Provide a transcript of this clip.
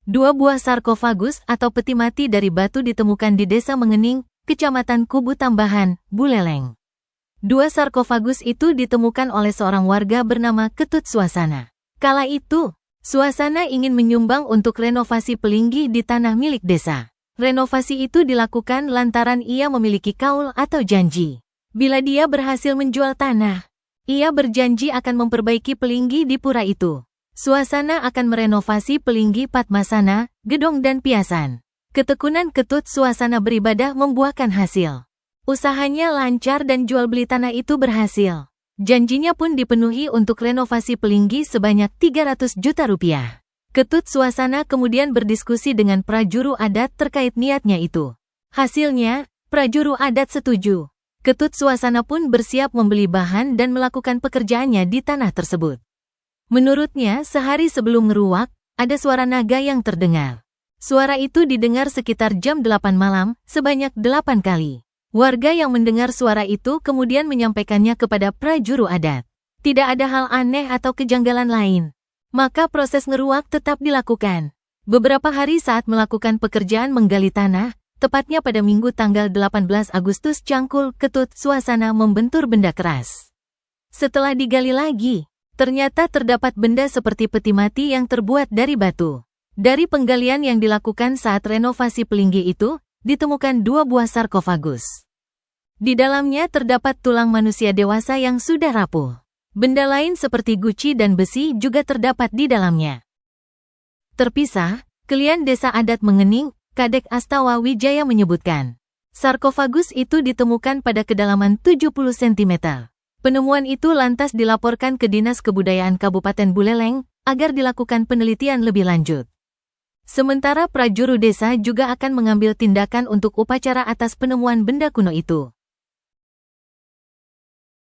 Dua buah sarkofagus atau peti mati dari batu ditemukan di Desa Mengening, Kecamatan Kubu Tambahan, Buleleng. Dua sarkofagus itu ditemukan oleh seorang warga bernama Ketut Suasana. Kala itu, Suasana ingin menyumbang untuk renovasi Pelinggi di tanah milik desa. Renovasi itu dilakukan lantaran ia memiliki kaul atau janji. Bila dia berhasil menjual tanah, ia berjanji akan memperbaiki Pelinggi di pura itu. Suasana akan merenovasi Pelinggi Padmasana, Gedong dan Piasan. Ketekunan Ketut Suasana beribadah membuahkan hasil. Usahanya lancar dan jual beli tanah itu berhasil. Janjinya pun dipenuhi untuk renovasi Pelinggi sebanyak 300 juta rupiah. Ketut Suasana kemudian berdiskusi dengan prajuru adat terkait niatnya itu. Hasilnya, prajuru adat setuju. Ketut Suasana pun bersiap membeli bahan dan melakukan pekerjaannya di tanah tersebut. Menurutnya, sehari sebelum ngeruak, ada suara naga yang terdengar. Suara itu didengar sekitar jam 8 malam, sebanyak 8 kali. Warga yang mendengar suara itu kemudian menyampaikannya kepada prajuru adat. Tidak ada hal aneh atau kejanggalan lain. Maka proses ngeruak tetap dilakukan. Beberapa hari saat melakukan pekerjaan menggali tanah, tepatnya pada Minggu tanggal 18 Agustus Cangkul, Ketut Suasana membentur benda keras. Setelah digali lagi, ternyata terdapat benda seperti peti mati yang terbuat dari batu. Dari penggalian yang dilakukan saat renovasi Pelinggi itu, ditemukan dua buah sarkofagus. Di dalamnya terdapat tulang manusia dewasa yang sudah rapuh. Benda lain seperti guci dan besi juga terdapat di dalamnya. Terpisah, Kelian Desa Adat Mengening, Kadek Astawa Wijaya menyebutkan, sarkofagus itu ditemukan pada kedalaman 70 cm. Penemuan itu lantas dilaporkan ke Dinas Kebudayaan Kabupaten Buleleng agar dilakukan penelitian lebih lanjut. Sementara prajuru desa juga akan mengambil tindakan untuk upacara atas penemuan benda kuno itu.